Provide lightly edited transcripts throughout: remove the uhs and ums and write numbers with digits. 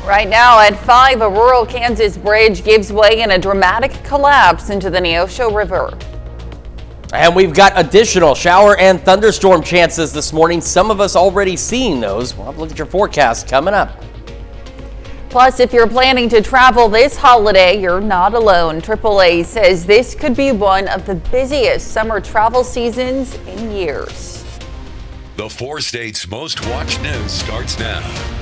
Right now at 5, a rural Kansas bridge gives way in a dramatic collapse into the Neosho River. And we've got additional shower and thunderstorm chances this morning. Some of us already seeing those. We'll have a look at your forecast coming up. Plus, if you're planning to travel this holiday, you're not alone. AAA says this could be one of the busiest summer travel seasons in years. The 4 states' most watched news starts now.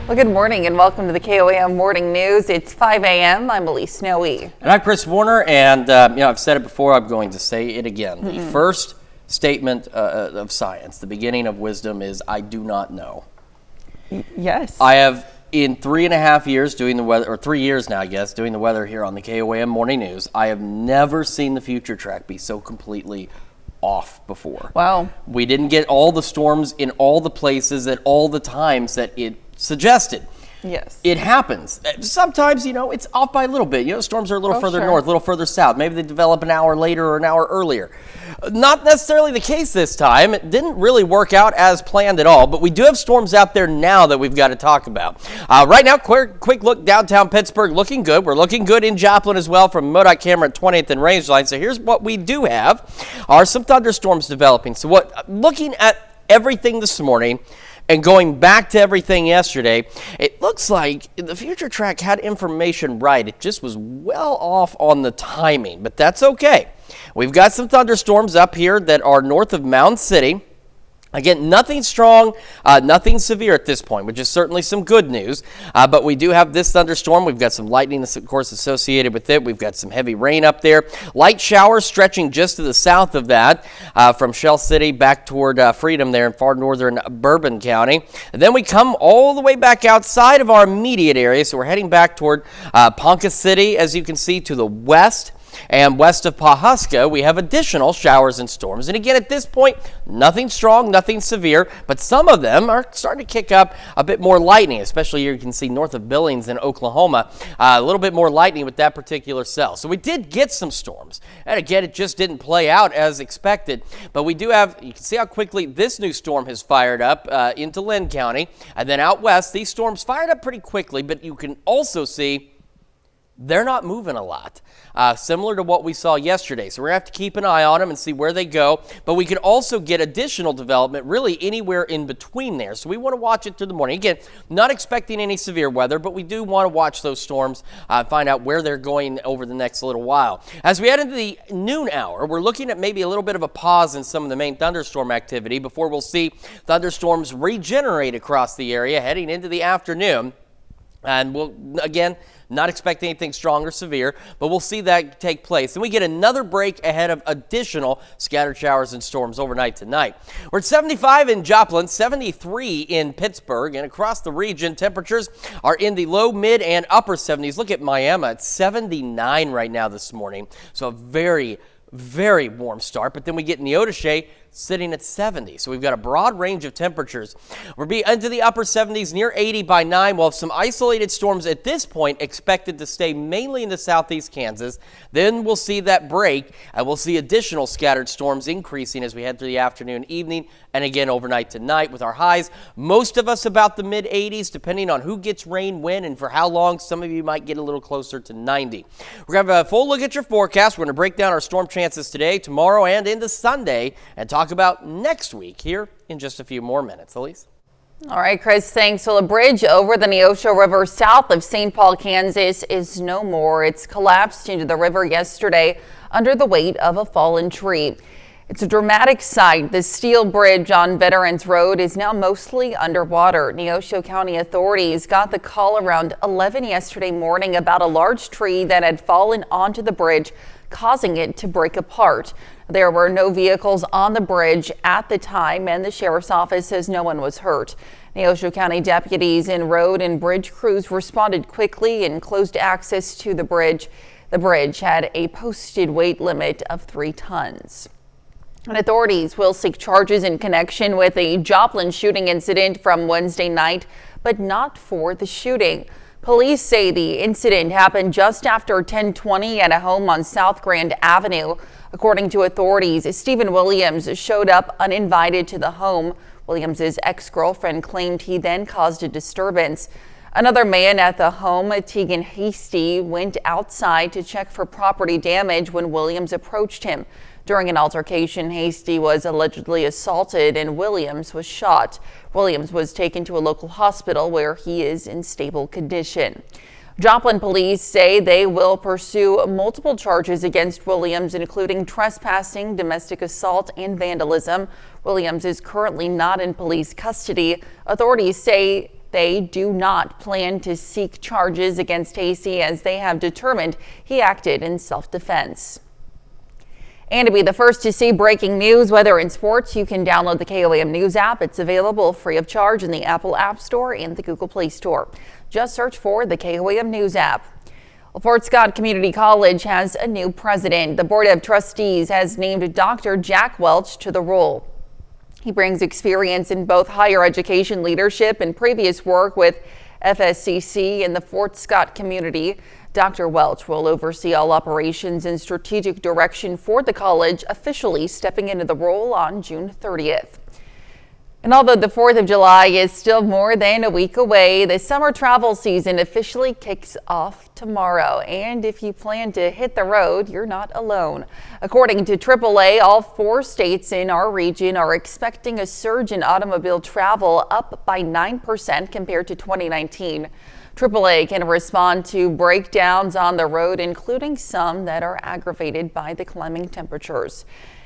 Well, good morning and welcome to the KOAM Morning News. It's 5 a.m. I'm Elise Snowy. And I'm Chris Warner, and I've said it before, I'm going to say it again. The first statement of science, the beginning of wisdom, is I do not know. Yes. I have, in 3.5 years doing the weather, or 3 years now, I guess, doing the weather here on the KOAM Morning News, I have never seen the future track be so completely off before. Wow. We didn't get all the storms in all the places at all the times that it suggested. Yes. It happens. Sometimes, it's off by a little bit. Storms are a little further north, a little further south. Maybe they develop an hour later or an hour earlier. Not necessarily the case this time. It didn't really work out as planned at all, but we do have storms out there now that we've got to talk about. Right now, quick look downtown Pittsburgh, looking good. We're looking good in Joplin as well from MoDOT camera at 20th and Rangeline. So here's what we do have are some thunderstorms developing. So looking at everything this morning, and going back to everything yesterday, it looks like the future track had information right. It just was well off on the timing, but that's okay. We've got some thunderstorms up here that are north of Mound City. Again, nothing strong, nothing severe at this point, which is certainly some good news. But we do have this thunderstorm. We've got some lightning, of course, associated with it. We've got some heavy rain up there. Light showers stretching just to the south of that from Shell City back toward Freedom there in far northern Bourbon County. And then we come all the way back outside of our immediate area. So we're heading back toward Ponca City, as you can see, to the west. And west of Pawhuska, we have additional showers and storms. And again, at this point, nothing strong, nothing severe, but some of them are starting to kick up a bit more lightning, especially here you can see north of Billings in Oklahoma, a little bit more lightning with that particular cell. So we did get some storms. And again, it just didn't play out as expected. But we do have, you can see how quickly this new storm has fired up into Lynn County. And then out west, these storms fired up pretty quickly, but you can also see they're not moving a lot, similar to what we saw yesterday. So we're going to have to keep an eye on them and see where they go. But we can also get additional development really anywhere in between there. So we want to watch it through the morning. Again, not expecting any severe weather, but we do want to watch those storms, find out where they're going over the next little while. As we head into the noon hour, we're looking at maybe a little bit of a pause in some of the main thunderstorm activity before we'll see thunderstorms regenerate across the area heading into the afternoon. And we'll, again, not expect anything strong or severe, but we'll see that take place. And we get another break ahead of additional scattered showers and storms overnight tonight. We're at 75 in Joplin, 73 in Pittsburgh, and across the region, temperatures are in the low, mid, and upper 70s. Look at Miami at 79 right now this morning. So a very, very warm start. But then we get Neosho sitting at 70. So we've got a broad range of temperatures. We'll be into the upper 70s, near 80 by 9. We'll have some isolated storms at this point expected to stay mainly in the southeast Kansas. Then we'll see that break, and we'll see additional scattered storms increasing as we head through the afternoon, evening, and again overnight tonight with our highs. Most of us about the mid 80s, depending on who gets rain when and for how long. Some of you might get a little closer to 90. We're going to have a full look at your forecast. We're going to break down our storm chances today, tomorrow, and into Sunday, and talk about next week here in just a few more minutes. Elise? All right, Chris, thanks. So a bridge over the Neosho River south of St. Paul, Kansas is no more. It's collapsed into the river yesterday under the weight of a fallen tree. It's a dramatic sight. The steel bridge on Veterans Road is now mostly underwater. Neosho County authorities got the call around 11 yesterday morning about a large tree that had fallen onto the bridge, causing it to break apart. There were no vehicles on the bridge at the time, and the sheriff's office says no one was hurt. Neosho County deputies and road and bridge crews responded quickly and closed access to the bridge. The bridge had a posted weight limit of 3 tons. And authorities will seek charges in connection with a Joplin shooting incident from Wednesday night, but not for the shooting. Police say the incident happened just after 10:20 at a home on South Grand Avenue. According to authorities, Stephen Williams showed up uninvited to the home. Williams's ex-girlfriend claimed he then caused a disturbance. Another man at the home, Tegan Hasty, went outside to check for property damage when Williams approached him. During an altercation, Hasty was allegedly assaulted and Williams was shot. Williams was taken to a local hospital where he is in stable condition. Joplin police say they will pursue multiple charges against Williams, including trespassing, domestic assault, and vandalism. Williams is currently not in police custody. Authorities say they do not plan to seek charges against Hasty as they have determined he acted in self-defense. And to be the first to see breaking news, weather, and sports, you can download the KOAM News app. It's available free of charge in the Apple App Store and the Google Play Store. Just search for the KOAM News app. Well, Fort Scott Community College has a new president. The Board of Trustees has named Dr. Jack Welch to the role. He brings experience in both higher education leadership and previous work with FSCC in the Fort Scott community. Dr. Welch will oversee all operations and strategic direction for the college, officially stepping into the role on June 30th. And although the 4th of July is still more than a week away, the summer travel season officially kicks off tomorrow. And if you plan to hit the road, you're not alone. According to AAA, all 4 states in our region are expecting a surge in automobile travel, up by 9% compared to 2019. AAA can respond to breakdowns on the road, including some that are aggravated by the climbing temperatures.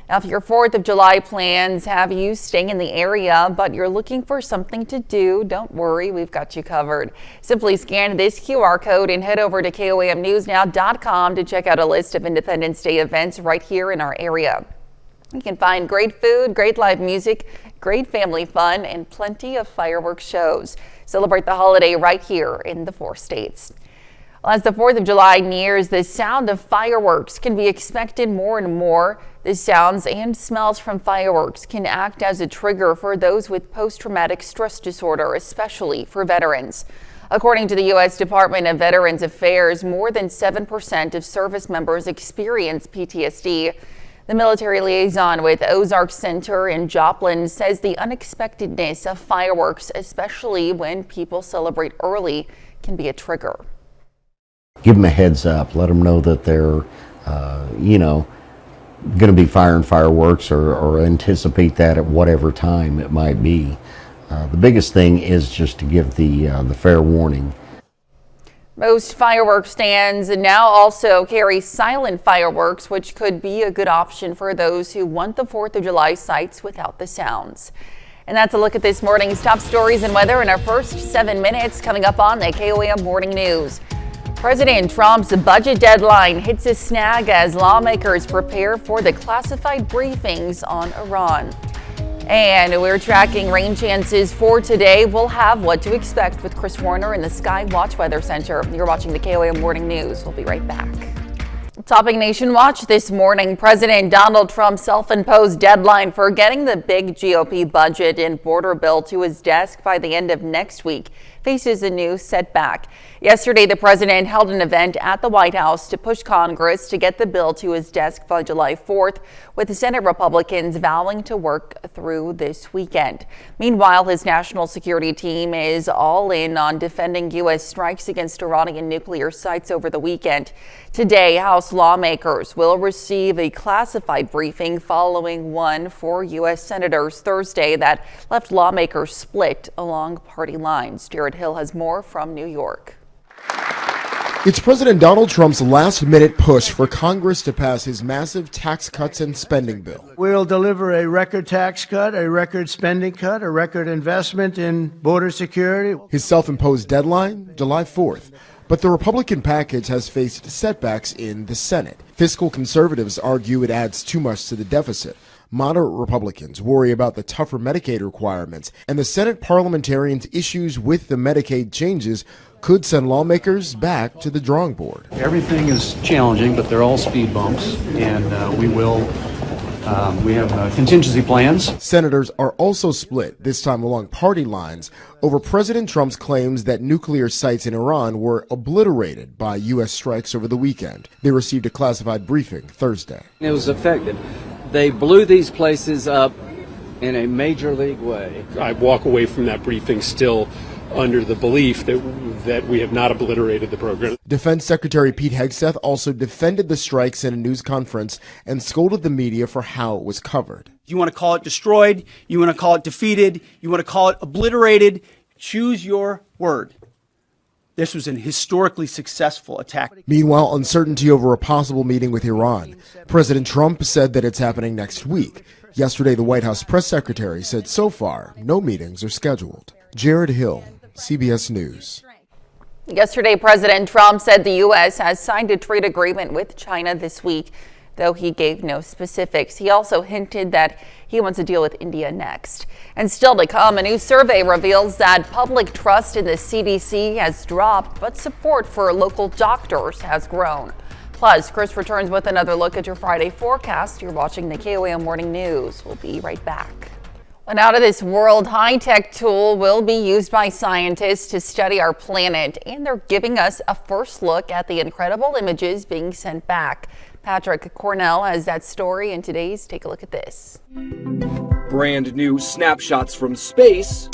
Now, if your 4th of July plans have you staying in the area, but you're looking for something to do, don't worry, we've got you covered. Simply scan this QR code and head over to KOAMNewsNow.com to check out a list of Independence Day events right here in our area. You can find great food, great live music, great family fun, and plenty of fireworks shows. Celebrate the holiday right here in the 4 states. Well, as the 4th of July nears, the sound of fireworks can be expected more and more. The sounds and smells from fireworks can act as a trigger for those with post-traumatic stress disorder, especially for veterans. According to the U.S. Department of Veterans Affairs, more than 7% of service members experience PTSD. The military liaison with Ozark Center in Joplin says the unexpectedness of fireworks, especially when people celebrate early, can be a trigger. Give them a heads up. Let them know that they're, going to be firing fireworks or anticipate that at whatever time it might be. The biggest thing is just to give the fair warning. Most fireworks stands now also carry silent fireworks, which could be a good option for those who want the 4th of July sights without the sounds. And that's a look at this morning's top stories and weather in our first 7 minutes, coming up on the KOAM Morning News. President Trump's budget deadline hits a snag as lawmakers prepare for the classified briefings on Iran. And we're tracking rain chances for today. We'll have what to expect with Chris Warner in the Sky Watch Weather Center. You're watching the KOAM Morning News. We'll be right back. Topping Nation Watch this morning, President Donald Trump's self-imposed deadline for getting the big GOP budget and border bill to his desk by the end of next week faces a new setback. Yesterday, the president held an event at the White House to push Congress to get the bill to his desk by July 4th, with the Senate Republicans vowing to work through this weekend. Meanwhile, his national security team is all in on defending U.S. strikes against Iranian nuclear sites over the weekend. Today, House lawmakers will receive a classified briefing following one for U.S. senators Thursday that left lawmakers split along party lines. Jared Hill has more from New York. It's President Donald Trump's last-minute push for Congress to pass his massive tax cuts and spending bill. We'll deliver a record tax cut, a record spending cut, a record investment in border security. His self-imposed deadline, July 4th. But the Republican package has faced setbacks in the Senate. Fiscal conservatives argue it adds too much to the deficit. Moderate Republicans worry about the tougher Medicaid requirements, and the Senate parliamentarians' issues with the Medicaid changes could send lawmakers back to the drawing board. Everything is challenging, but they're all speed bumps, and we have contingency plans. Senators are also split, this time along party lines, over President Trump's claims that nuclear sites in Iran were obliterated by U.S. strikes over the weekend. They received a classified briefing Thursday. It was effective. They blew these places up in a major league way. I walk away from that briefing still under the belief that we have not obliterated the program. Defense Secretary Pete Hegseth also defended the strikes in a news conference and scolded the media for how it was covered. You want to call it destroyed, you want to call it defeated, you want to call it obliterated, choose your word. This was an historically successful attack. Meanwhile, uncertainty over a possible meeting with Iran. President Trump said that it's happening next week. Yesterday, the White House press secretary said so far, no meetings are scheduled. Jared Hill, CBS News. Yesterday, President Trump said the U.S. has signed a trade agreement with China this week, though he gave no specifics. He also hinted that he wants to deal with India next. And still to come, a new survey reveals that public trust in the CDC has dropped, but support for local doctors has grown. Plus, Chris returns with another look at your Friday forecast. You're watching the KOAM Morning News. We'll be right back. An out-of-this-world high-tech tool will be used by scientists to study our planet, and they're giving us a first look at the incredible images being sent back. Patrick Cornell has that story in today's Take a Look at This. Brand new snapshots from space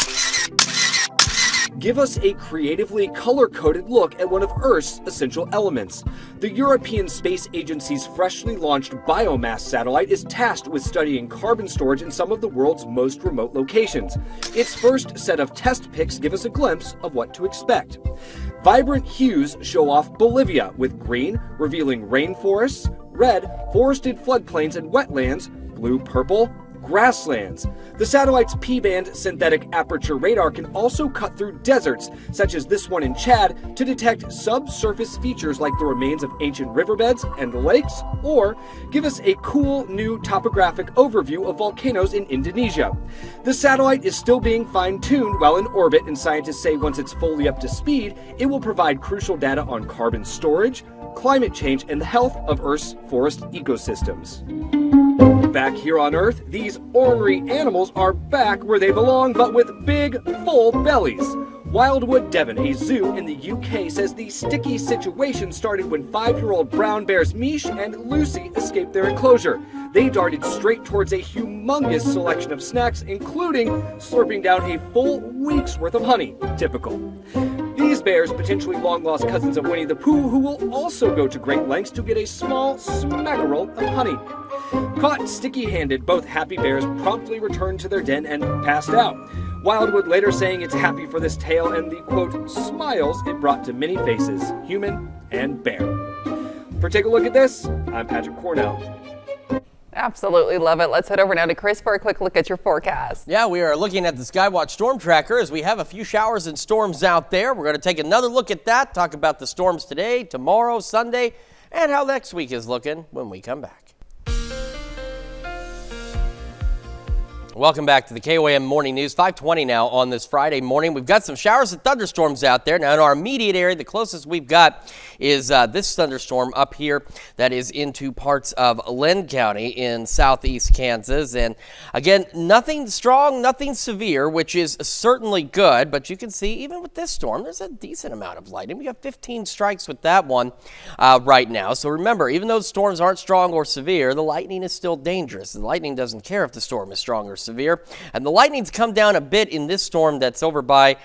give us a creatively color-coded look at one of Earth's essential elements. The European Space Agency's freshly launched biomass satellite is tasked with studying carbon storage in some of the world's most remote locations. Its first set of test pics give us a glimpse of what to expect. Vibrant hues show off Bolivia, with green revealing rainforests, red forested floodplains and wetlands, blue-purple grasslands. The satellite's P-band synthetic aperture radar can also cut through deserts, such as this one in Chad, to detect subsurface features like the remains of ancient riverbeds and lakes, or give us a cool new topographic overview of volcanoes in Indonesia. The satellite is still being fine-tuned while in orbit, and scientists say once it's fully up to speed, it will provide crucial data on carbon storage, climate change, and the health of Earth's forest ecosystems. Back here on Earth, these ornery animals are back where they belong, but with big, full bellies. Wildwood Devon, a zoo in the UK, says the sticky situation started when 5-year-old brown bears Mish and Lucy escaped their enclosure. They darted straight towards a humongous selection of snacks, including slurping down a full week's worth of honey. Typical. These bears, potentially long-lost cousins of Winnie the Pooh, who will also go to great lengths to get a small smackerel of honey. Caught sticky-handed, both happy bears promptly returned to their den and passed out. Wildwood later saying it's happy for this tale and the, quote, smiles it brought to many faces, human and bear. For Take a Look at This, I'm Patrick Cornell. Absolutely love it. Let's head over now to Chris for a quick look at your forecast. Yeah, we are looking at the Skywatch Storm Tracker as we have a few showers and storms out there. We're going to take another look at that, talk about the storms today, tomorrow, Sunday, and how next week is looking when we come back. Welcome back to the KOAM Morning News, 5:20 now on this Friday morning. We've got some showers and thunderstorms out there. Now, in our immediate area, the closest we've got is this thunderstorm up here that is into parts of Lynn County in southeast Kansas. And again, nothing strong, nothing severe, which is certainly good. But you can see, even with this storm, there's a decent amount of lightning. We got 15 strikes with that one right now. So remember, even though storms aren't strong or severe, the lightning is still dangerous. The lightning doesn't care if the storm is strong or severe. And the lightning's come down a bit in this storm that's over by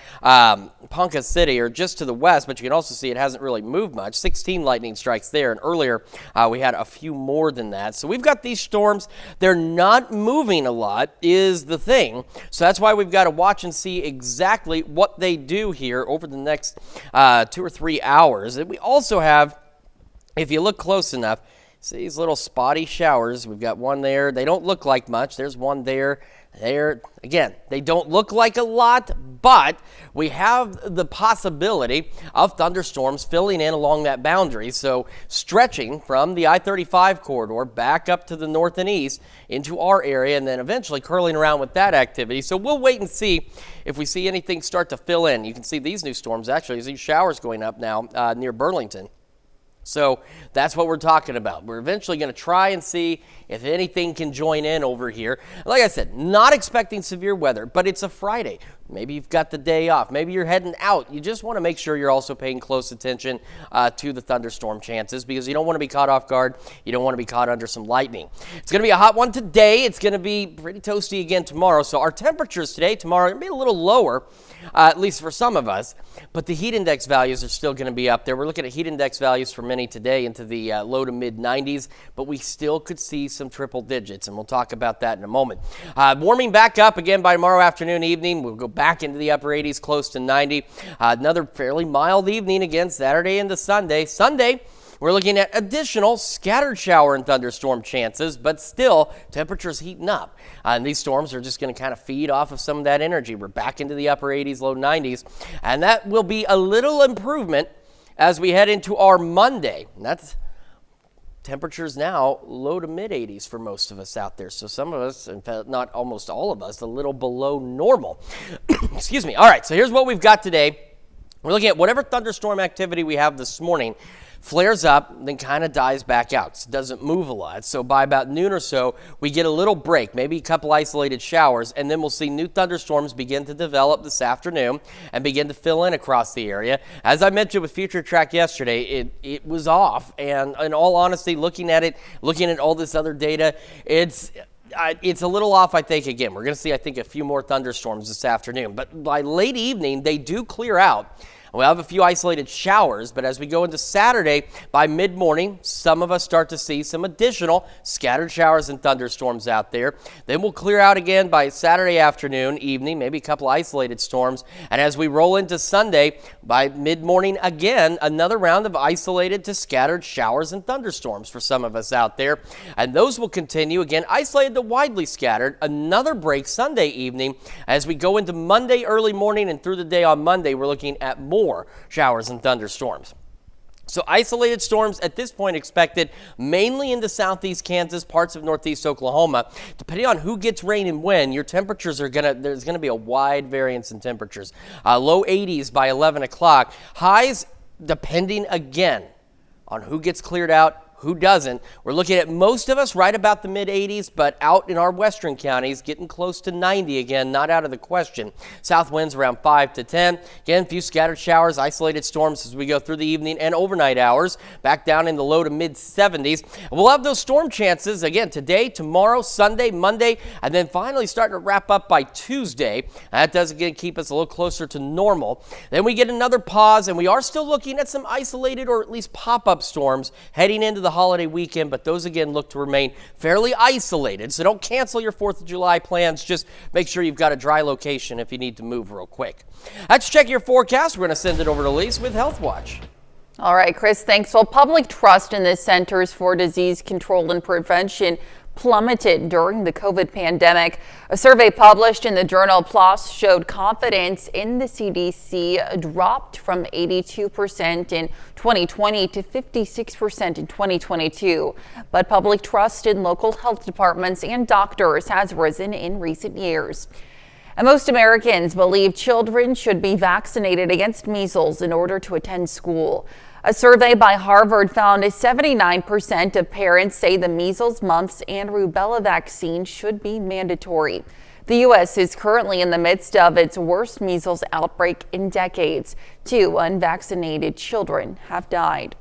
Ponca City, or just to the west, but you can also see it hasn't really moved much. 16 lightning strikes there, and earlier we had a few more than that. So we've got these storms. They're not moving a lot is the thing. So that's why we've got to watch and see exactly what they do here over the next 2 or 3 hours. And we also have, if you look close enough, see these little spotty showers. We've got one there. They don't look like much. There's one there. There, again, they don't look like a lot, but we have the possibility of thunderstorms filling in along that boundary. So stretching from the I-35 corridor back up to the north and east into our area, and then eventually curling around with that activity. So we'll wait and see if we see anything start to fill in. You can see these new storms, actually, these showers going up now near Burlington. So that's what we're talking about. We're eventually going to try and see if anything can join in over here. Like I said, not expecting severe weather, but it's a Friday. Maybe you've got the day off. Maybe you're heading out. You just want to make sure you're also paying close attention to the thunderstorm chances, because you don't want to be caught off guard. You don't want to be caught under some lightning. It's going to be a hot one today. It's going to be pretty toasty again tomorrow. So our temperatures today, tomorrow, are going to be a little lower, at least for some of us. But the heat index values are still going to be up there. We're looking at heat index values for many today into the low to mid 90s, but we still could see some triple digits, and we'll talk about that in a moment. Warming back up again by tomorrow afternoon, evening. We'll go back into the upper 80s, close to 90. Another fairly mild evening again, Saturday into Sunday. Sunday, we're looking at additional scattered shower and thunderstorm chances, but still temperatures heating up. And these storms are just going to kind of feed off of some of that energy. We're back into the upper 80s, low 90s, and that will be a little improvement as we head into our Monday. And that's temperatures now low to mid 80s for most of us out there. So some of us, in fact, not almost all of us, a little below normal. Excuse me. All right, so here's what we've got today. We're looking at whatever thunderstorm activity we have this morning flares up, then kind of dies back out. It doesn't move a lot. So by about noon or so, we get a little break, maybe a couple isolated showers, and then we'll see new thunderstorms begin to develop this afternoon and begin to fill in across the area. As I mentioned with Future Track yesterday, it was off, and in all honesty, looking at all this other data, it's a little off, I think. Again, we're going to see, I think, a few more thunderstorms this afternoon. But by late evening, they do clear out. We'll have a few isolated showers, but as we go into Saturday, by mid-morning, some of us start to see some additional scattered showers and thunderstorms out there. Then we'll clear out again by Saturday afternoon, evening, maybe a couple isolated storms. And as we roll into Sunday, by mid-morning again, another round of isolated to scattered showers and thunderstorms for some of us out there. And those will continue again, isolated to widely scattered. Another break Sunday evening. As we go into Monday early morning and through the day on Monday, we're looking at more showers and thunderstorms. So isolated storms at this point expected mainly into southeast Kansas, parts of northeast Oklahoma. Depending on who gets rain and when, your temperatures there's going to be a wide variance in temperatures. Low 80s by 11 o'clock. Highs depending again on who gets cleared out, who doesn't. We're looking at most of us right about the mid 80s, but out in our western counties, getting close to 90 again, not out of the question. South winds around 5 to 10. Again, a few scattered showers, isolated storms as we go through the evening and overnight hours, back down in the low to mid 70s. We'll have those storm chances again today, tomorrow, Sunday, Monday, and then finally starting to wrap up by Tuesday. That does again keep us a little closer to normal. Then we get another pause, and we are still looking at some isolated or at least pop-up storms heading into the holiday weekend, but those again look to remain fairly isolated. So don't cancel your 4th of July plans. Just make sure you've got a dry location if you need to move real quick. Let's check your forecast. We're going to send it over to Lise with Health Watch. All right, Chris, thanks. Well, public trust in the Centers for Disease Control and Prevention plummeted during the COVID pandemic. A survey published in the journal PLOS showed confidence in the CDC dropped from 82% in 2020 to 56% in 2022. But public trust in local health departments and doctors has risen in recent years. And most Americans believe children should be vaccinated against measles in order to attend school. A survey by Harvard found 79% of parents say the measles, mumps, and rubella vaccine should be mandatory. The U.S. is currently in the midst of its worst measles outbreak in decades. 2 unvaccinated children have died.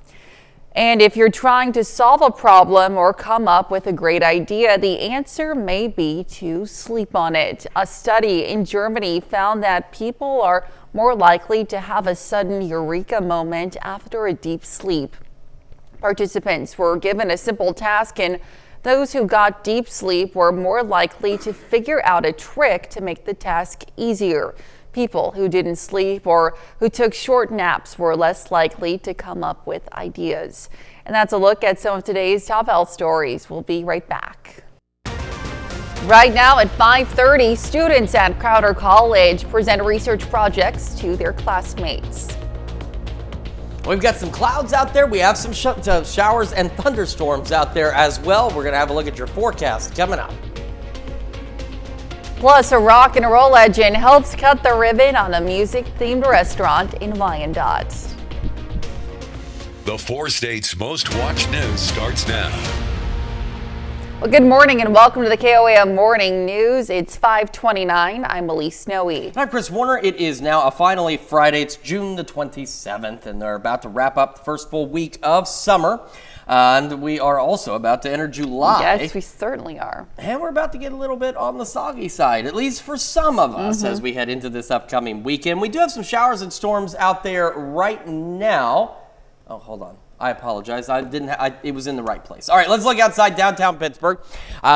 And if you're trying to solve a problem or come up with a great idea, the answer may be to sleep on it. A study in Germany found that people are more likely to have a sudden eureka moment after a deep sleep. Participants were given a simple task, and those who got deep sleep were more likely to figure out a trick to make the task easier. People who didn't sleep or who took short naps were less likely to come up with ideas. And that's a look at some of today's top health stories. We'll be right back. Right now at 5:30, students at Crowder College present research projects to their classmates. We've got some clouds out there. We have some showers and thunderstorms out there as well. We're going to have a look at your forecast coming up. Plus, a rock and roll legend helps cut the ribbon on a music-themed restaurant in Wyandotte. The 4 states' most watched news starts now. Well, good morning and welcome to the KOAM Morning News. It's 5:29. I'm Elise Snowy. I'm Chris Warner. It is now finally Friday. It's June the 27th, and they're about to wrap up the first full week of summer. And we are also about to enter July. Yes, we certainly are. And we're about to get a little bit on the soggy side, at least for some of us, as we head into this upcoming weekend. We do have some showers and storms out there right now. Oh, hold on. I apologize. It was in the right place. All right, let's look outside downtown Pittsburgh.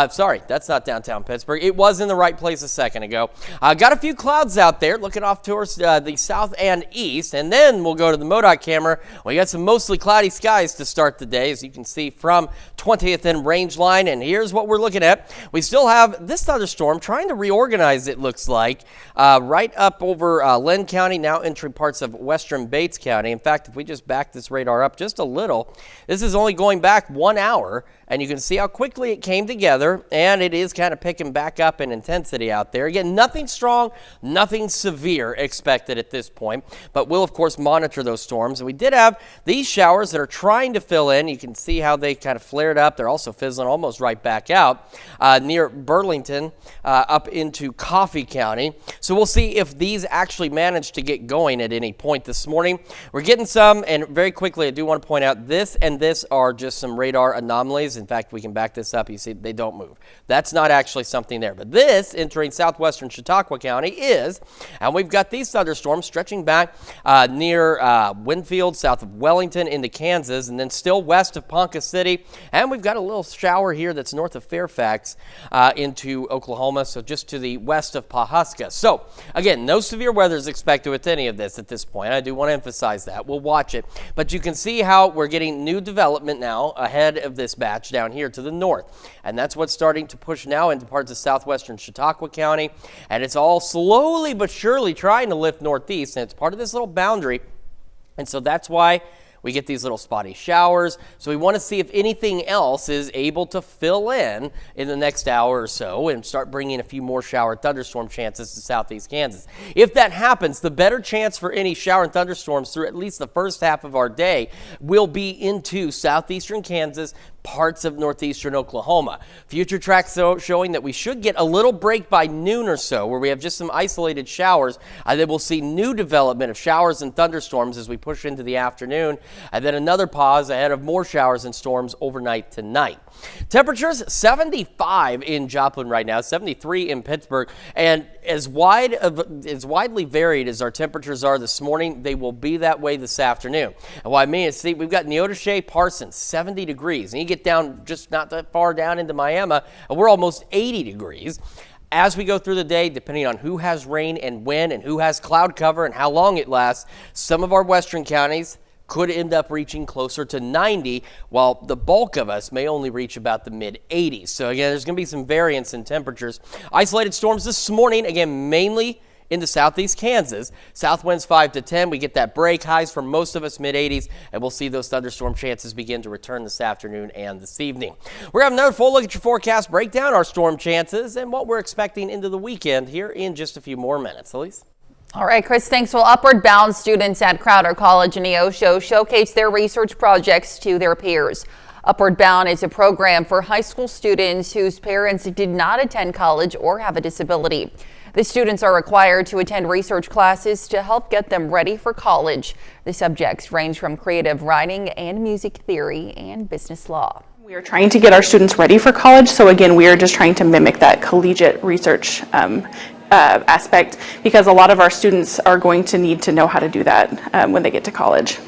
Sorry, that's not downtown Pittsburgh. It was in the right place a second ago. Got a few clouds out there looking off towards the south and east. And then we'll go to the MoDOT camera. We got some mostly cloudy skies to start the day, as you can see from 20th and Range Line. And here's what we're looking at. We still have this thunderstorm trying to reorganize, it looks like, right up over Lynn County, now entering parts of western Bates County. In fact, if we just back this radar up just a little. This is only going back 1 hour, and you can see how quickly it came together, and it is kind of picking back up in intensity out there. Again, nothing strong, nothing severe expected at this point, but we'll, of course, monitor those storms. And we did have these showers that are trying to fill in. You can see how they kind of flared up. They're also fizzling almost right back out near Burlington up into Coffee County. So we'll see if these actually manage to get going at any point this morning. We're getting some, and very quickly, I do want to point out this and this are just some radar anomalies. In fact, we can back this up. You see, they don't move. That's not actually something there. But this, entering southwestern Chautauqua County, is, and we've got these thunderstorms stretching back near Winfield, south of Wellington into Kansas, and then still west of Ponca City. And we've got a little shower here that's north of Fairfax into Oklahoma, so just to the west of Pawhuska. So, again, no severe weather is expected with any of this at this point. I do want to emphasize that. We'll watch it. But you can see how we're getting new development now ahead of this batch down here to the north. And that's what's starting to push now into parts of southwestern Chautauqua County. And it's all slowly but surely trying to lift northeast. And it's part of this little boundary. And so that's why we get these little spotty showers. So we want to see if anything else is able to fill in the next hour or so and start bringing a few more shower thunderstorm chances to southeast Kansas. If that happens, the better chance for any shower and thunderstorms through at least the first half of our day will be into southeastern Kansas, parts of northeastern Oklahoma. Future tracks showing that we should get a little break by noon or so where we have just some isolated showers. Then we'll see new development of showers and thunderstorms as we push into the afternoon. And then another pause ahead of more showers and storms overnight tonight. Temperatures 75 in Joplin right now, 73 in Pittsburgh, and as widely varied as our temperatures are this morning, they will be that way this afternoon. And what I mean is, see, we've got Neosho, Parsons, 70 degrees, and you get down just not that far down into Miami, and we're almost 80 degrees. As we go through the day, depending on who has rain and when and who has cloud cover and how long it lasts, some of our western counties could end up reaching closer to 90, while the bulk of us may only reach about the mid-80s. So again, there's going to be some variance in temperatures. Isolated storms this morning, again, mainly into southeast Kansas. South winds 5 to 10. We get that break. Highs for most of us mid-80s, and we'll see those thunderstorm chances begin to return this afternoon and this evening. We're going to have another full look at your forecast, break down our storm chances, and what we're expecting into the weekend here in just a few more minutes. Elise? All right, Chris, thanks. Well, Upward Bound students at Crowder College in Neosho showcase their research projects to their peers. Upward Bound is a program for high school students whose parents did not attend college or have a disability. The students are required to attend research classes to help get them ready for college. The subjects range from creative writing and music theory and business law. We are trying to get our students ready for college. So again, we are just trying to mimic that collegiate research aspect, because a lot of our students are going to need to know how to do that when they get to college.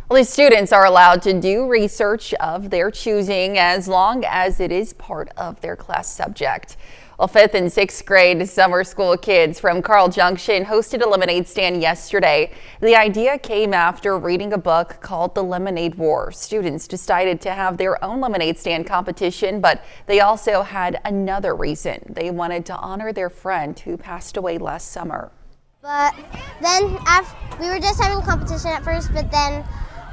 Well, these students are allowed to do research of their choosing as long as it is part of their class subject. Well, 5th and 6th grade summer school kids from Carl Junction hosted a lemonade stand yesterday. The idea came after reading a book called The Lemonade War. Students decided to have their own lemonade stand competition, but they also had another reason. They wanted to honor their friend who passed away last summer. But then we were just having a competition at first, but then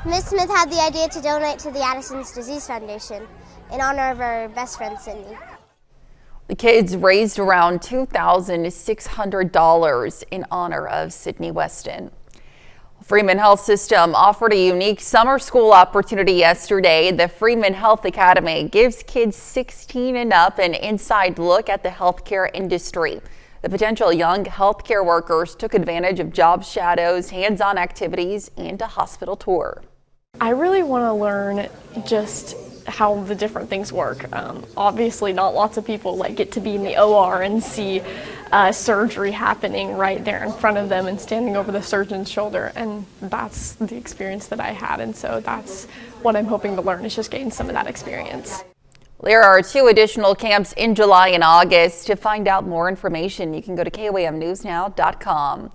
Ms. Smith had the idea to donate to the Addison's Disease Foundation in honor of our best friend, Sydney. The kids raised around $2,600 in honor of Sydney Weston. Freeman Health System offered a unique summer school opportunity yesterday. The Freeman Health Academy gives kids 16 and up an inside look at the healthcare industry. The potential young healthcare workers took advantage of job shadows, hands-on activities, and a hospital tour. I really want to learn just how the different things work. Obviously, not lots of people get to be in the OR and see surgery happening right there in front of them and standing over the surgeon's shoulder, and that's the experience that I had, and so that's what I'm hoping to learn, is just gain some of that experience. There are 2 additional camps in July and August. To find out more information, you can go to KOAMnewsnow.com.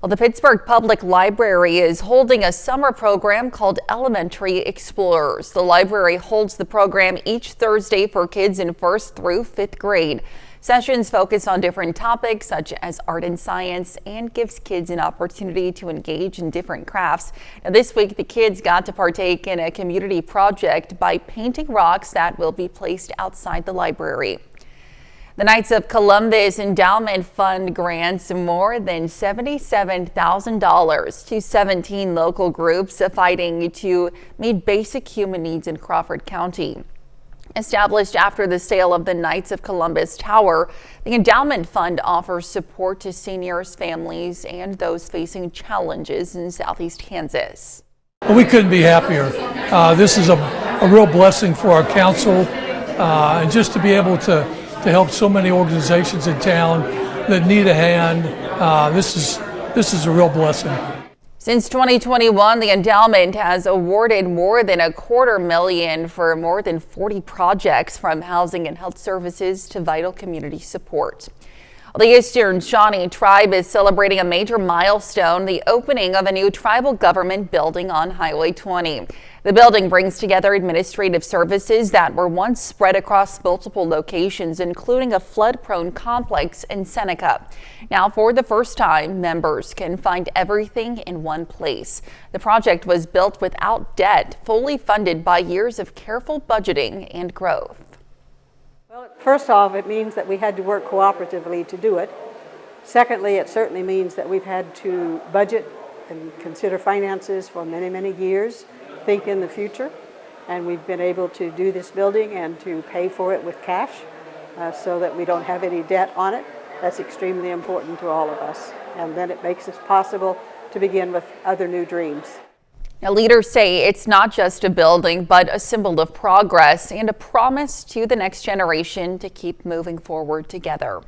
Well, the Pittsburgh Public Library is holding a summer program called Elementary Explorers. The library holds the program each Thursday for kids in 1st through 5th grade. Sessions focus on different topics such as art and science and gives kids an opportunity to engage in different crafts. Now, this week, the kids got to partake in a community project by painting rocks that will be placed outside the library. The Knights of Columbus Endowment Fund grants more than $77,000 to 17 local groups fighting to meet basic human needs in Crawford County. Established after the sale of the Knights of Columbus Tower, the endowment fund offers support to seniors, families, and those facing challenges in Southeast Kansas. We couldn't be happier. This is a real blessing for our council, and just to be able to help so many organizations in town that need a hand. This is a real blessing. Since 2021, the endowment has awarded more than $250,000 for more than 40 projects, from housing and health services to vital community support. The Eastern Shawnee Tribe is celebrating a major milestone, the opening of a new tribal government building on Highway 20. The building brings together administrative services that were once spread across multiple locations, including a flood-prone complex in Seneca. Now, for the first time, members can find everything in one place. The project was built without debt, fully funded by years of careful budgeting and growth. Well, first off, it means that we had to work cooperatively to do it. Secondly, it certainly means that we've had to budget and consider finances for many, many years, think in the future, and we've been able to do this building and to pay for it with cash so that we don't have any debt on it. That's extremely important to all of us, and then it makes it possible to begin with other new dreams. Now, leaders say it's not just a building, but a symbol of progress and a promise to the next generation to keep moving forward together.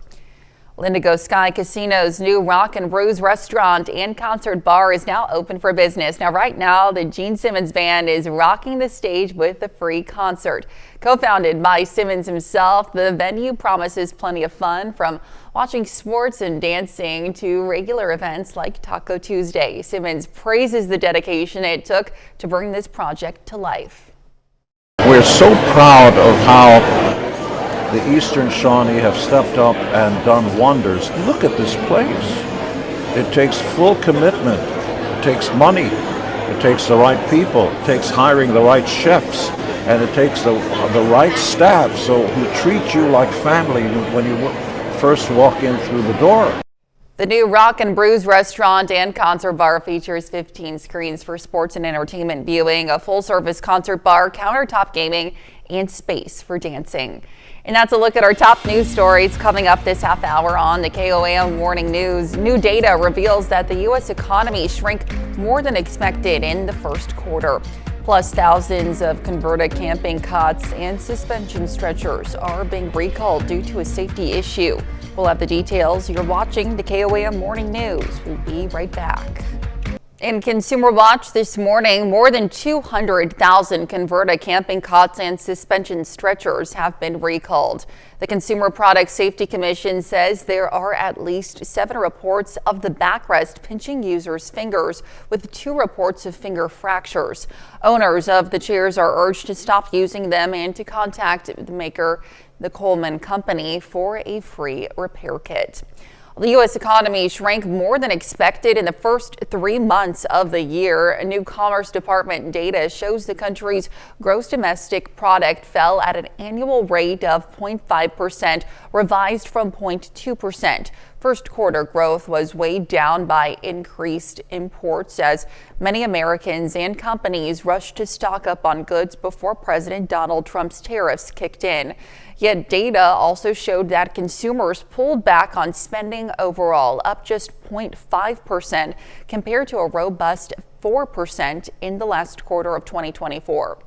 Indigo Sky Casino's new Rock and Brews restaurant and concert bar is now open for business. Now, right now, the Gene Simmons Band is rocking the stage with a free concert. Co-founded by Simmons himself, the venue promises plenty of fun, from watching sports and dancing to regular events like Taco Tuesday. Simmons praises the dedication it took to bring this project to life. We're so proud of how the Eastern Shawnee have stepped up and done wonders. Look at this place. It takes full commitment. It takes money. It takes the right people. It takes hiring the right chefs. And it takes the right staff, so who treat you like family when you first walk in through the door. The new Rock and Brews restaurant and concert bar features 15 screens for sports and entertainment viewing, a full-service concert bar, countertop gaming, and space for dancing. And that's a look at our top news stories coming up this half hour on the KOAM Morning News. New data reveals that the U.S. economy shrank more than expected in the first quarter. Plus, thousands of converted camping cots and suspension stretchers are being recalled due to a safety issue. We'll have the details. You're watching the KOAM Morning News. We'll be right back. In Consumer Watch this morning, more than 200,000 Converta camping cots and suspension stretchers have been recalled. The Consumer Product Safety Commission says there are at least 7 reports of the backrest pinching users' fingers, with 2 reports of finger fractures. Owners of the chairs are urged to stop using them and to contact the maker, the Coleman Company, for a free repair kit. The U.S. economy shrank more than expected in the first 3 months of the year. A new Commerce Department data shows the country's gross domestic product fell at an annual rate of 0.5%, revised from 0.2%. First quarter growth was weighed down by increased imports as many Americans and companies rushed to stock up on goods before President Donald Trump's tariffs kicked in. Yet data also showed that consumers pulled back on spending overall, up just 0.5% compared to a robust 4% in the last quarter of 2024.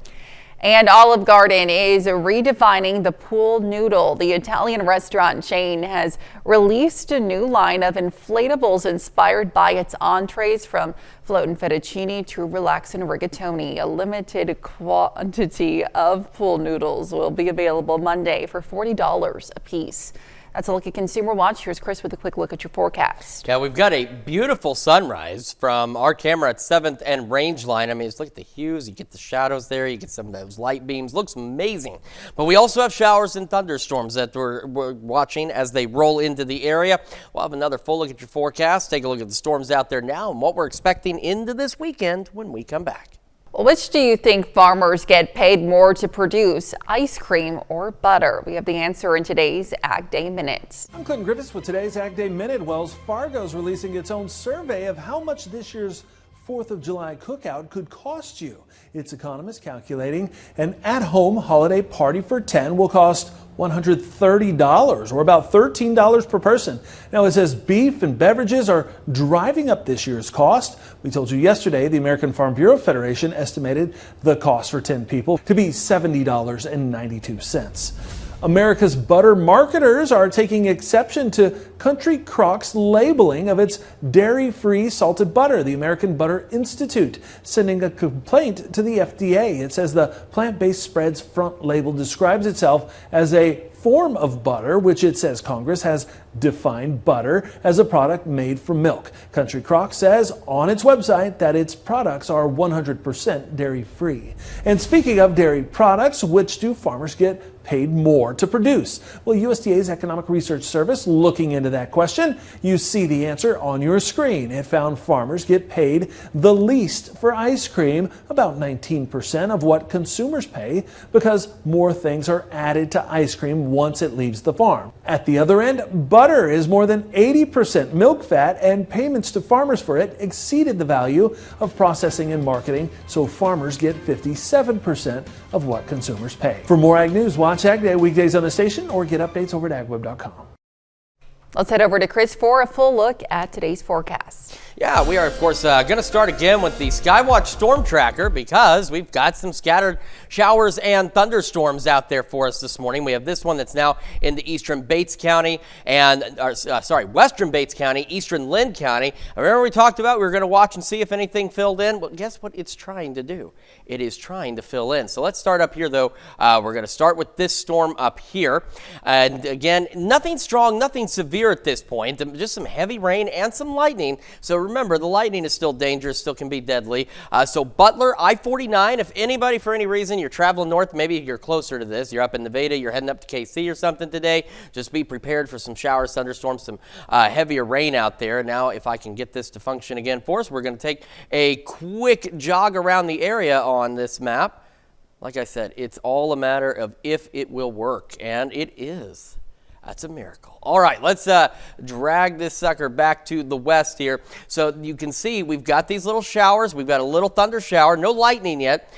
And Olive Garden is redefining the pool noodle. The Italian restaurant chain has released a new line of inflatables inspired by its entrees, from floating fettuccine to relaxing rigatoni. A limited quantity of pool noodles will be available Monday for $40 a piece. That's a look at Consumer Watch. Here's Chris with a quick look at your forecast. Yeah, we've got a beautiful sunrise from our camera at 7th and Rangeline. I mean, just look at the hues. You get the shadows there. You get some of those light beams. Looks amazing. But we also have showers and thunderstorms that we're watching as they roll into the area. We'll have another full look at your forecast. Take a look at the storms out there now and what we're expecting into this weekend when we come back. Well, which do you think farmers get paid more to produce, ice cream or butter? We have the answer in today's Ag Day Minute. I'm Clinton Griffiths with today's Ag Day Minute. Wells Fargo's releasing its own survey of how much this year's 4th of July cookout could cost you. Its economists calculating an at-home holiday party for 10 will cost $130, or about $13 per person. Now, it says beef and beverages are driving up this year's cost. We told you yesterday the American Farm Bureau Federation estimated the cost for 10 people to be $70.92. America's butter marketers are taking exception to Country Croc's labeling of its dairy-free salted butter. The American Butter Institute sending a complaint to the FDA. It says the plant-based spread's front label describes itself as a form of butter, which it says Congress has defined butter as a product made from milk. Country Crock says on its website that its products are 100% dairy-free. And speaking of dairy products, which do farmers get paid more to produce? Well, USDA's Economic Research Service looking into that question. You see the answer on your screen. It found farmers get paid the least for ice cream, about 19% of what consumers pay, because more things are added to ice cream once it leaves the farm. At the other end, butter is more than 80% milk fat, and payments to farmers for it exceeded the value of processing and marketing, so farmers get 57% of what consumers pay. For more Ag News, watch Ag Day weekdays on the station or get updates over at agweb.com. Let's head over to Chris for a full look at today's forecast. Yeah, we are, of course, going to start again with the Skywatch Storm Tracker because we've got some scattered showers and thunderstorms out there for us this morning. We have this one that's now in the eastern Bates County western Bates County, eastern Lynn County. Remember we talked about we were going to watch and see if anything filled in? Well, guess what it's trying to do? It is trying to fill in. So let's start up here, though. We're going to start with this storm up here. And again, nothing strong, nothing severe at this point, just some heavy rain and some lightning. So remember, the lightning is still dangerous, still can be deadly. So Butler, I-49, if anybody, for any reason, you're traveling north, maybe you're closer to this, you're up in Nevada, you're heading up to KC or something today, just be prepared for some showers, thunderstorms, some heavier rain out there. Now, if I can get this to function again for us, we're going to take a quick jog around the area on this map. Like I said, it's all a matter of if it will work, and it is. That's a miracle. All right, let's drag this sucker back to the west here. So you can see we've got these little showers. We've got a little thunder shower. No lightning yet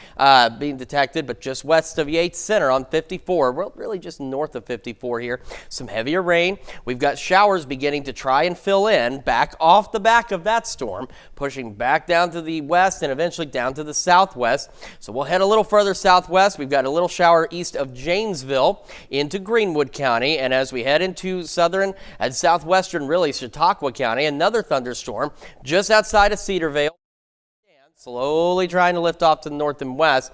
being detected, but just west of Yates Center on 54. Well, really just north of 54 here. Some heavier rain. We've got showers beginning to try and fill in back off the back of that storm, pushing back down to the west and eventually down to the southwest. So we'll head a little further southwest. We've got a little shower east of Janesville into Greenwood County. And as we head into southern and southwestern, really, Chautauqua County, another thunderstorm just outside of Cedarvale, slowly trying to lift off to the north and west.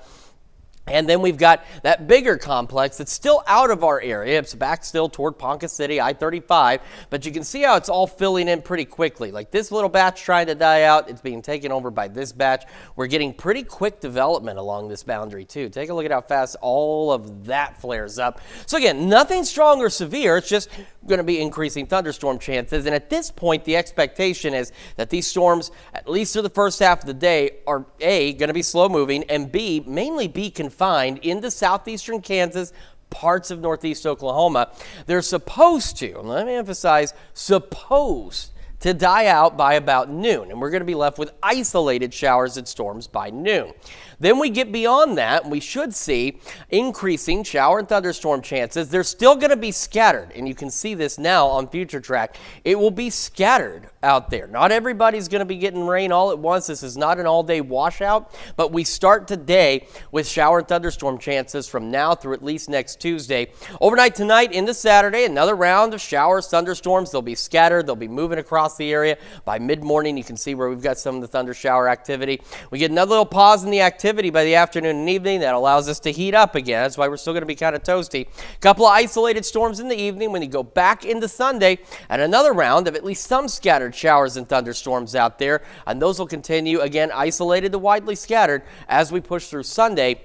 And then we've got that bigger complex that's still out of our area. It's back still toward Ponca City, I-35. But you can see how it's all filling in pretty quickly. Like this little batch trying to die out, it's being taken over by this batch. We're getting pretty quick development along this boundary too. Take a look at how fast all of that flares up. So again, nothing strong or severe. It's just going to be increasing thunderstorm chances. And at this point, the expectation is that these storms, at least through the first half of the day, are A, going to be slow moving, and B, mainly be confined into southeastern Kansas, parts of northeast Oklahoma. They're supposed to, let me emphasize, supposed to die out by about noon, and we're going to be left with isolated showers and storms by noon. Then we get beyond that, and we should see increasing shower and thunderstorm chances. They're still going to be scattered, and you can see this now on Future Track. It will be scattered out there. Not everybody's going to be getting rain all at once. This is not an all-day washout, but we start today with shower and thunderstorm chances from now through at least next Tuesday. Overnight tonight into Saturday, another round of showers, thunderstorms. They'll be scattered. They'll be moving across the area. By mid-morning, you can see where we've got some of the thunder shower activity. We get another little pause in the activity by the afternoon and evening. That allows us to heat up again. That's why we're still going to be kind of toasty. A couple of isolated storms in the evening when you go back into Sunday, and another round of at least some scattered showers and thunderstorms out there, and those will continue, again, isolated to widely scattered as we push through Sunday.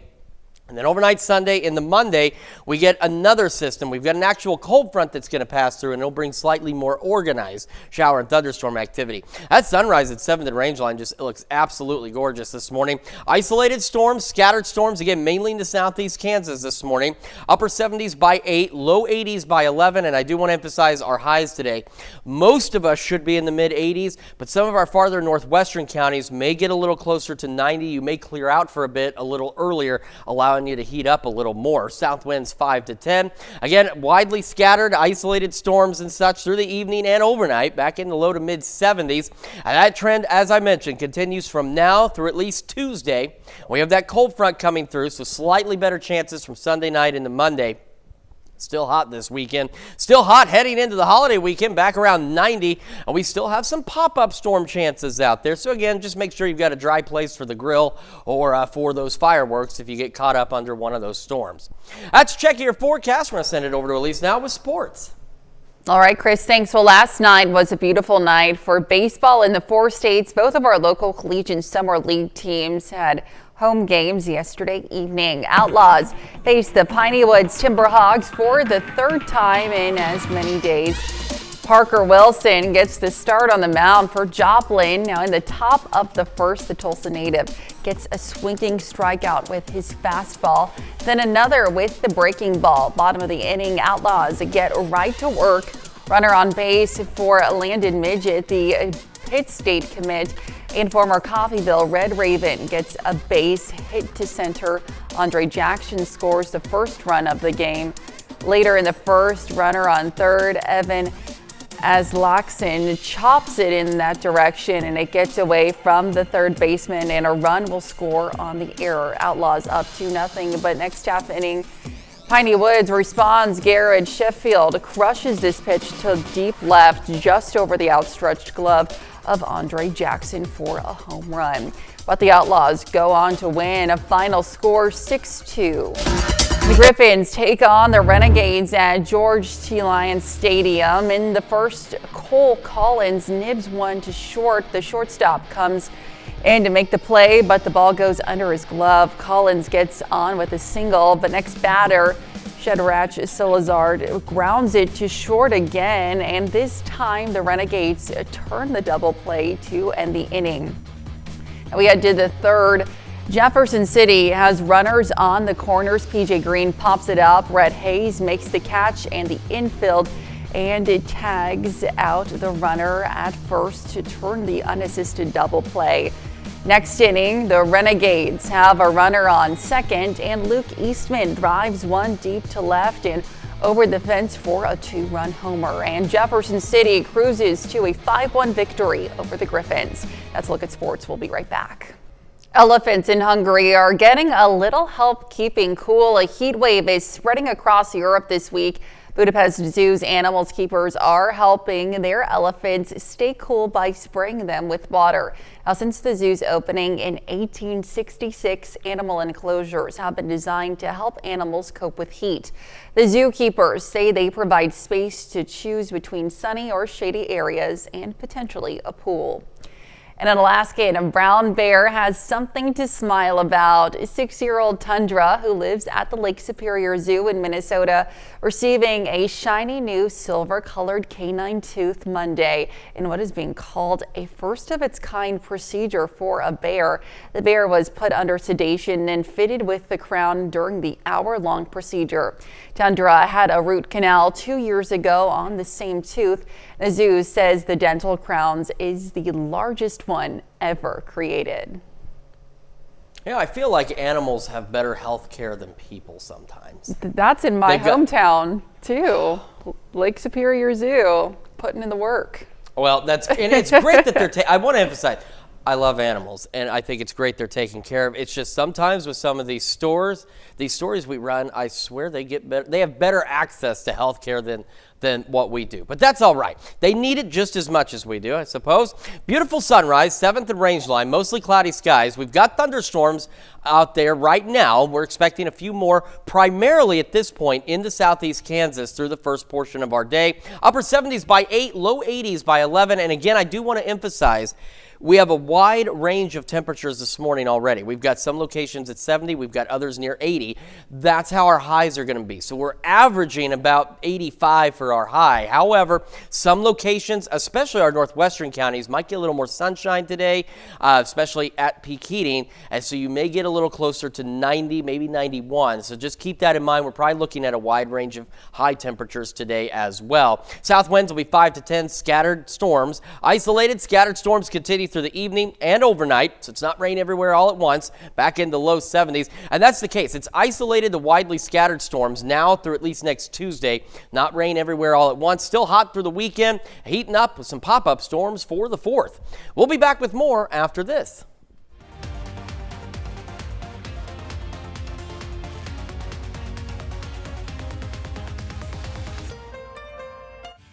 And then overnight Sunday into Monday, we get another system. We've got an actual cold front that's going to pass through, and it'll bring slightly more organized shower and thunderstorm activity. That sunrise at 7th and Rangeline just looks absolutely gorgeous this morning. Isolated storms, scattered storms, again, mainly into southeast Kansas this morning. Upper 70s by 8, low 80s by 11, and I do want to emphasize our highs today. Most of us should be in the mid 80s, but some of our farther northwestern counties may get a little closer to 90. You may clear out for a bit a little earlier, allowing you to heat up a little more. South winds 5 to 10. Again, widely scattered, isolated storms and such through the evening and overnight, back in the low to mid 70s. And that trend, as I mentioned, continues from now through at least Tuesday. We have that cold front coming through, so slightly better chances from Sunday night into Monday. Still hot this weekend. Still hot heading into the holiday weekend, back around 90. And we still have some pop-up storm chances out there. So again, just make sure you've got a dry place for the grill or for those fireworks if you get caught up under one of those storms. That's Check Your Forecast. We're going to send it over to Elise now with sports. All right, Chris, thanks. Well, last night was a beautiful night for baseball in the 4 states. Both of our local collegiate summer league teams had home games yesterday evening. Outlaws faced the Piney Woods Timberhawks for the 3rd time in as many days. Parker Wilson gets the start on the mound for Joplin. Now in the top of the 1st, the Tulsa native gets a swinging strikeout with his fastball, then another with the breaking ball. Bottom of the inning, Outlaws get right to work. Runner on base for Landon Midget, the Pitt State commit, and former Coffeyville Red Raven gets a base hit to center. Andre Jackson scores the first run of the game. Later in the 1st, runner on 3rd, Evan Aslaxon chops it in that direction, and it gets away from the 3rd baseman, and a run will score on the error. Outlaws up 2-0, but next half inning, Piney Woods responds. Garrett Sheffield crushes this pitch to deep left, just over the outstretched glove of Andre Jackson for a home run. But the Outlaws go on to win, a final score 6-2. The Griffins take on the Renegades at George T. Lyons Stadium. In the 1st, Cole Collins nibs one to short. The shortstop comes in to make the play, but the ball goes under his glove. Collins gets on with a single, but next batter, Shedrach Salazar grounds it to short again, and this time the Renegades turn the double play to end the inning. And we head to the 3rd. Jefferson City has runners on the corners. PJ Green pops it up. Rhett Hayes makes the catch and the infield, and it tags out the runner at 1st to turn the unassisted double play. Next inning, the Renegades have a runner on 2nd, and Luke Eastman drives one deep to left and over the fence for a 2-run homer. And Jefferson City cruises to a 5-1 victory over the Griffins. That's a look at sports. We'll be right back. Elephants in Hungary are getting a little help keeping cool. A heat wave is spreading across Europe this week. Budapest Zoo's animals keepers are helping their elephants stay cool by spraying them with water. Now, since the zoo's opening in 1866, animal enclosures have been designed to help animals cope with heat. The zookeepers say they provide space to choose between sunny or shady areas and potentially a pool. And in Alaska, a brown bear has something to smile about. 6-year-old Tundra, who lives at the Lake Superior Zoo in Minnesota, receiving a shiny new silver-colored canine tooth Monday in what is being called a first-of-its-kind procedure for a bear. The bear was put under sedation and fitted with the crown during the hour-long procedure. Tundra had a root canal 2 years ago on the same tooth. The zoo says the dental crowns is the largest one ever created. Yeah, I feel like animals have better health care than people sometimes. That's in my hometown too. Lake Superior Zoo, putting in the work. Well, and it's great that they're I want to emphasize, I love animals, and I think it's great they're taken care of. It's just sometimes with some of these stories we run, I swear they have better access to health care than what we do. But that's all right. They need it just as much as we do, I suppose. Beautiful sunrise, 7th and range line, mostly cloudy skies. We've got thunderstorms out there right now. We're expecting a few more, primarily at this point into southeast Kansas through the first portion of our day. Upper 70s by 8, low 80s by 11. And again, I do want to emphasize, we have a wide range of temperatures this morning already. We've got some locations at 70. We've got others near 80. That's how our highs are going to be. So we're averaging about 85 for our high. However, some locations, especially our northwestern counties, might get a little more sunshine today, especially at peak heating. And so you may get a little closer to 90, maybe 91. So just keep that in mind. We're probably looking at a wide range of high temperatures today as well. South winds will be 5 to 10, scattered storms. Isolated scattered storms continue through the evening and overnight, so it's not rain everywhere all at once, back in the low 70s. And that's the case. It's isolated to widely scattered storms now through at least next Tuesday. Not rain everywhere all at once. Still hot through the weekend, heating up with some pop-up storms for the 4th. We'll be back with more after this.